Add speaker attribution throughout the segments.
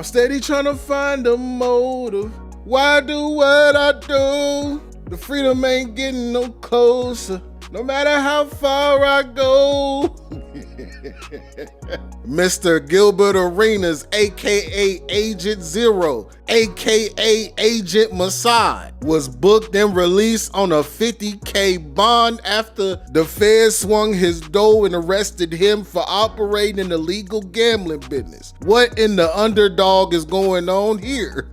Speaker 1: I'm steady trying to find a motive. Why I do what I do? The freedom ain't getting no closer, no matter how far I go. Mr. Gilbert Arenas, aka Agent Zero, aka Agent Mossad, was booked and released on a $50K bond after the feds swung his dough and arrested him for operating an illegal gambling business. What in the underdog is going on here?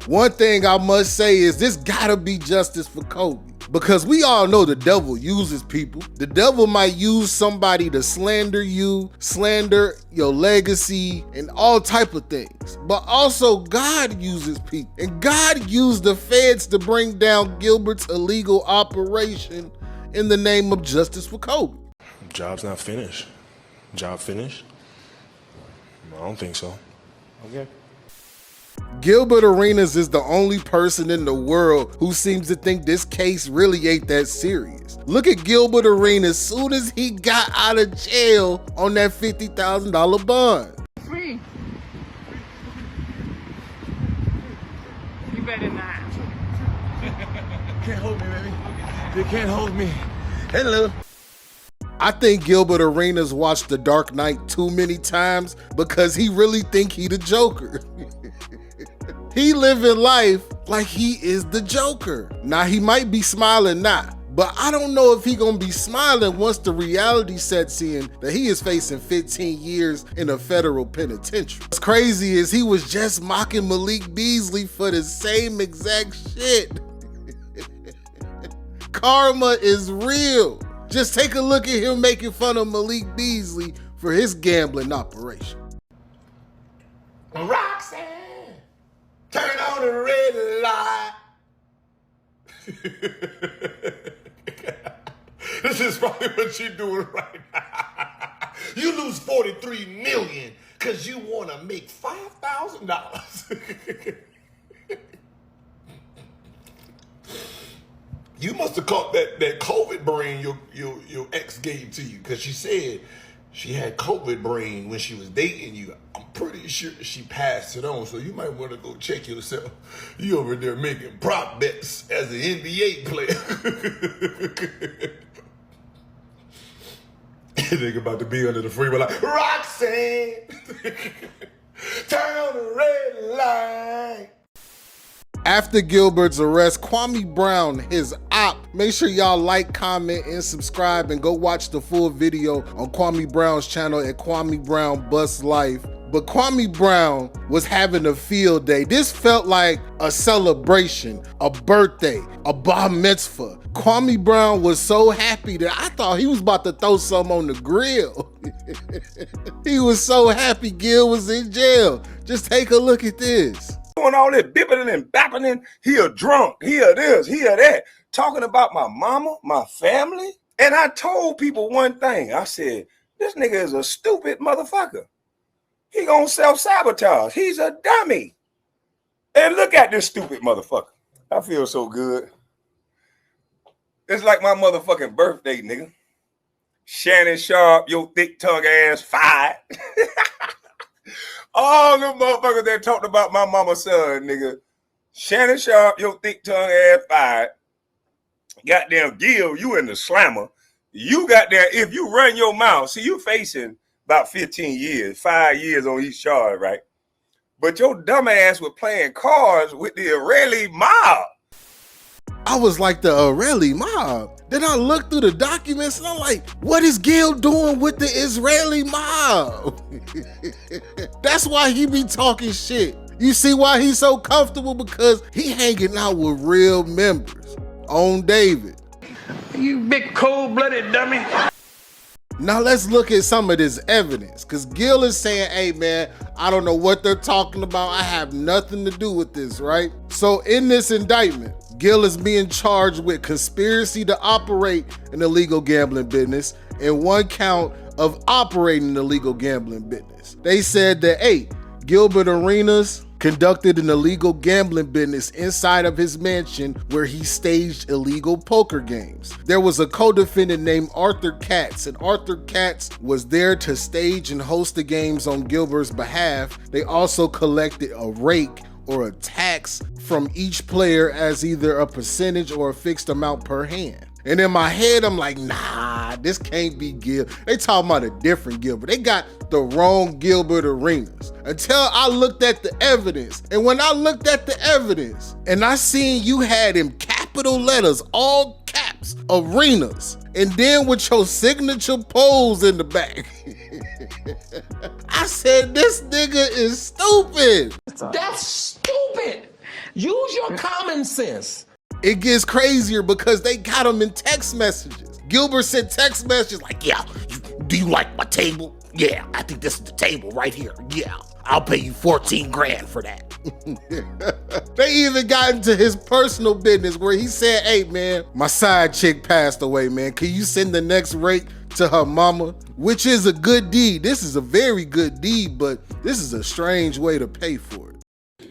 Speaker 1: One thing I must say is this gotta be justice for Kobe. Because we all know the devil uses people. The devil might use somebody to slander you, slander your legacy, and all type of things. But also God uses people. And God used the feds to bring down Gilbert's illegal operation in the name of justice for Kobe.
Speaker 2: Job's not finished. Job finished? I don't think so. Okay.
Speaker 1: Gilbert Arenas is the only person in the world who seems to think this case really ain't that serious. Look at Gilbert Arenas as soon as he got out of jail on that $50,000 bond.
Speaker 3: Me. You better not.
Speaker 4: Can't hold me, baby. You can't hold me. Hello.
Speaker 1: I think Gilbert Arenas watched The Dark Knight too many times because he really think he the Joker. He living life like he is the Joker. Now he might be smiling now, but I don't know if he gonna be smiling once the reality sets in that he is facing 15 years in a federal penitentiary. What's crazy is he was just mocking Malik Beasley for the same exact shit. Karma is real. Just take a look at him making fun of Malik Beasley for his gambling operation.
Speaker 4: Roxanne, turn on the red light. This is probably what you're doing right now. You lose $43 million because you want to make $5,000. You must have caught that COVID brain your ex gave to you, because she said she had COVID brain when she was dating you. I'm pretty sure she passed it on, so you might want to go check yourself. You over there making prop bets as an NBA player. Think about to be under the freeway like, Roxanne, turn on the red light.
Speaker 1: After Gilbert's arrest, Kwame Brown, his op, make sure y'all like, comment, and subscribe, and go watch the full video on Kwame Brown's channel at Kwame Brown Bust Life. But Kwame Brown was having a field day. This felt like a celebration, a birthday, a bar mitzvah. Kwame Brown was so happy that I thought he was about to throw some on the grill. He was so happy Gil was in jail. Just take a look at this.
Speaker 5: Doing all that bipping and bapping, he a drunk, he a this, he a that, talking about my mama, my family. And I told people one thing. I said, this nigga is a stupid motherfucker. He gonna self-sabotage. He's a dummy. And look at this stupid motherfucker. I feel so good. It's like my motherfucking birthday, nigga. Shannon Sharp, your thick tongue ass fired. All the motherfuckers that talked about my mama's son, nigga. Shannon Sharp, your thick tongue ass fired. Goddamn Gil, you in the slammer. You got there, if you run your mouth, see, you facing about 15 years, 5 years on each charge, right? But your dumb ass was playing cards with the Israeli mob.
Speaker 1: I was like, the Israeli mob? Then I looked through the documents and I'm like, what is Gil doing with the Israeli mob? That's why he be talking shit. You see why he's so comfortable? Because he hanging out with real members. On David.
Speaker 3: You big cold-blooded dummy.
Speaker 1: Now let's look at some of this evidence, because Gil is saying, hey man, I don't know what they're talking about. I have nothing to do with this, right? So in this indictment, Gil is being charged with conspiracy to operate an illegal gambling business and one count of operating an illegal gambling business. They said that, hey, Gilbert Arenas conducted an illegal gambling business inside of his mansion where he staged illegal poker games. There was a co-defendant named Arthur Katz, and Arthur Katz was there to stage and host the games on Gilbert's behalf. They also collected a rake or a tax from each player as either a percentage or a fixed amount per hand. And in my head, I'm like, nah, this can't be Gil. They talking about a different Gilbert. They got the wrong Gilbert Arenas. Until I looked at the evidence. And when I looked at the evidence and I seen you had in capital letters, all caps, Arenas, and then with your signature pose in the back, I said, this nigga is stupid.
Speaker 6: That's stupid. Use your common sense.
Speaker 1: It gets crazier because they got him in text messages. Gilbert sent text messages like, yeah, do you like my table? Yeah, I think this is the table right here. Yeah, I'll pay you 14 grand for that. They even got into his personal business where he said, hey man, my side chick passed away, man. Can you send the next rake to her mama? Which is a good deed. This is a very good deed, but this is a strange way to pay for it.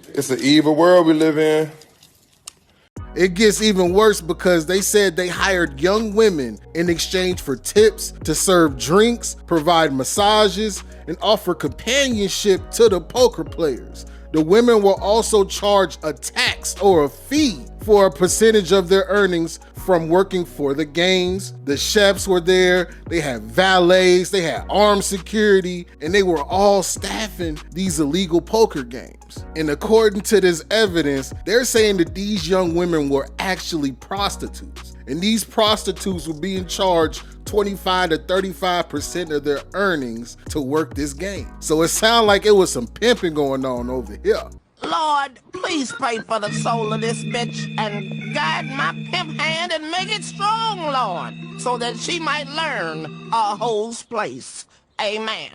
Speaker 2: It's an evil world we live in.
Speaker 1: It gets even worse because they said they hired young women in exchange for tips to serve drinks, provide massages, and offer companionship to the poker players. The women will also charge a tax or a fee for a percentage of their earnings from working for the games. The chefs were there, they had valets, they had armed security, and they were all staffing these illegal poker games. And according to this evidence, they're saying that these young women were actually prostitutes. And these prostitutes were being charged 25 to 35% of their earnings to work this game. So it sounded like it was some pimping going on over here.
Speaker 6: Lord, please pray for the soul of this bitch and guide my pimp hand and make it strong, Lord, so that she might learn a hoe's place. Amen.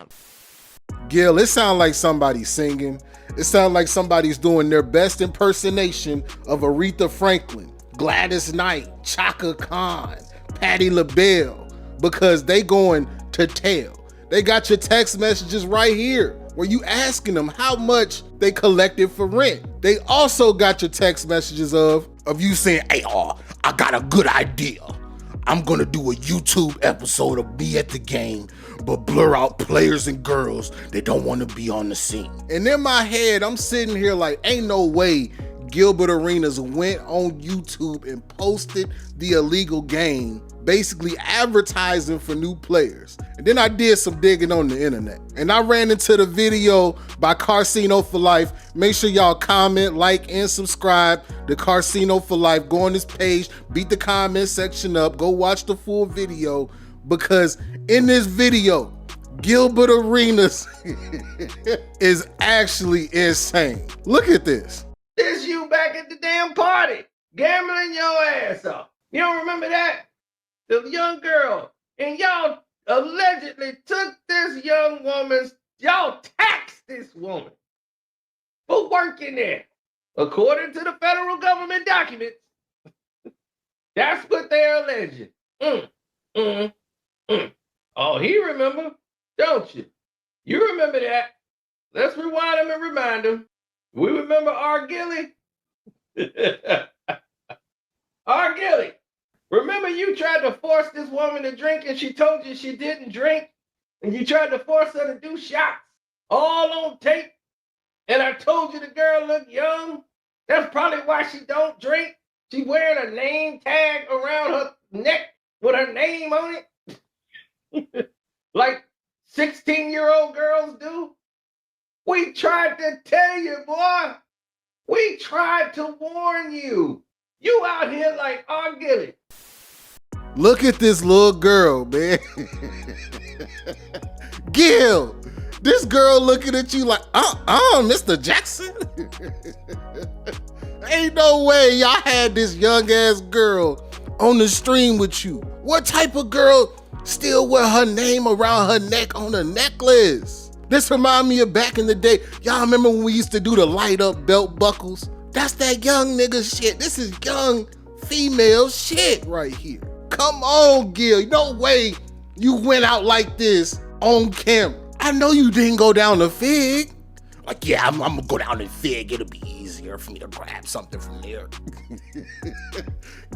Speaker 1: Gil, it sounds like somebody's singing. It sounds like somebody's doing their best impersonation of Aretha Franklin, Gladys Knight, Chaka Khan, Patti LaBelle, because they going to tell. They got your text messages right here where you asking them how much they collected for rent. They also got your text messages of you saying, hey, I got a good idea. I'm gonna do a YouTube episode of Me at the Game, but blur out players and girls that don't wanna be on the scene. And in my head, I'm sitting here like, ain't no way Gilbert Arenas went on YouTube and posted the illegal game, basically advertising for new players. And then I did some digging on the internet and I ran into the video by Casino for Life. Make sure y'all comment, like, and subscribe to Casino for Life. Go on this page, beat the comment section up, go watch the full video, because in this video, Gilbert Arenas is actually insane. Look at this.
Speaker 3: This you back at the damn party, gambling your ass off. You don't remember that? The young girl, and y'all allegedly took this young woman's, y'all taxed this woman for working there. According to the federal government documents, that's what they're alleging. Oh, he remember, don't you? You remember that. Let's rewind him and remind him. We remember R. Gilly? R. Gilly, remember you tried to force this woman to drink and she told you she didn't drink? And you tried to force her to do shots, all on tape? And I told you the girl looked young? That's probably why she don't drink. She wearing a name tag around her neck with her name on it. Like 16-year-old girls do. We tried to tell you, boy. We tried to warn you. You out here like R. Gilly.
Speaker 1: Look at this little girl, man. Gil, this girl looking at you like, Mr. Jackson. Ain't no way y'all had this young ass girl on the stream with you. What type of girl still wear her name around her neck on a necklace? This remind me of back in the day. Y'all remember when we used to do the light up belt buckles? That's that young nigga shit. This is young female shit right here. Come on, Gil. No way you went out like this on camera. I know you didn't go down the Fig Like, yeah, I'm gonna go down to Fig. It'll be easier for me to grab something from there.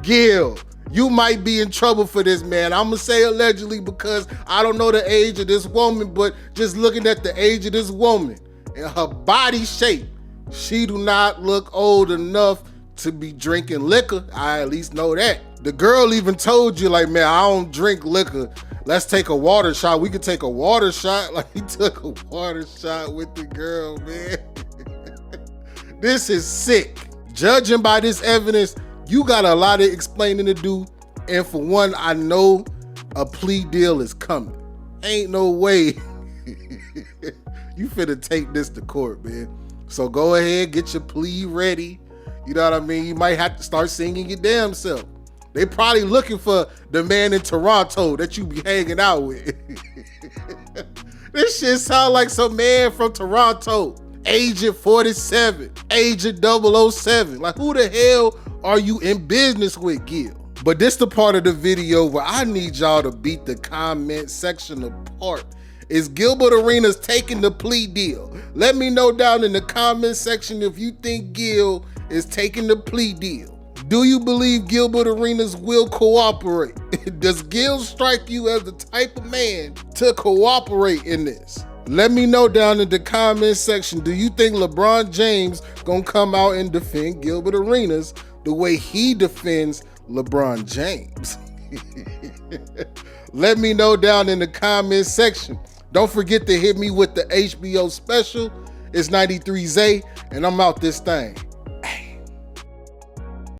Speaker 1: Gil, you might be in trouble for this, man. I'm gonna say allegedly because I don't know the age of this woman, but just looking at the age of this woman and her body shape, she do not look old enough to be drinking liquor. I at least know that. The girl even told you, like, man, I don't drink liquor. Let's take a water shot. We could take a water shot. Like, he took a water shot with the girl, man. This is sick. Judging by this evidence, you got a lot of explaining to do. And for one, I know a plea deal is coming. Ain't no way you finna take this to court, man. So go ahead, get your plea ready. You know what I mean? You might have to start singing your damn self. They probably looking for the man in Toronto that you be hanging out with. This shit sound like some man from Toronto. Agent 47, Agent 007. Like, who the hell are you in business with, Gil? But this the part of the video where I need y'all to beat the comment section apart. Is Gilbert Arenas taking the plea deal? Let me know down in the comment section if you think Gil is taking the plea deal. Do you believe Gilbert Arenas will cooperate? Does Gil strike you as the type of man to cooperate in this? Let me know down in the comment section. Do you think LeBron James gonna come out and defend Gilbert Arenas the way he defends LeBron James? Let me know down in the comment section. Don't forget to hit me with the HBO special. It's 93 Zay, and I'm out this thing.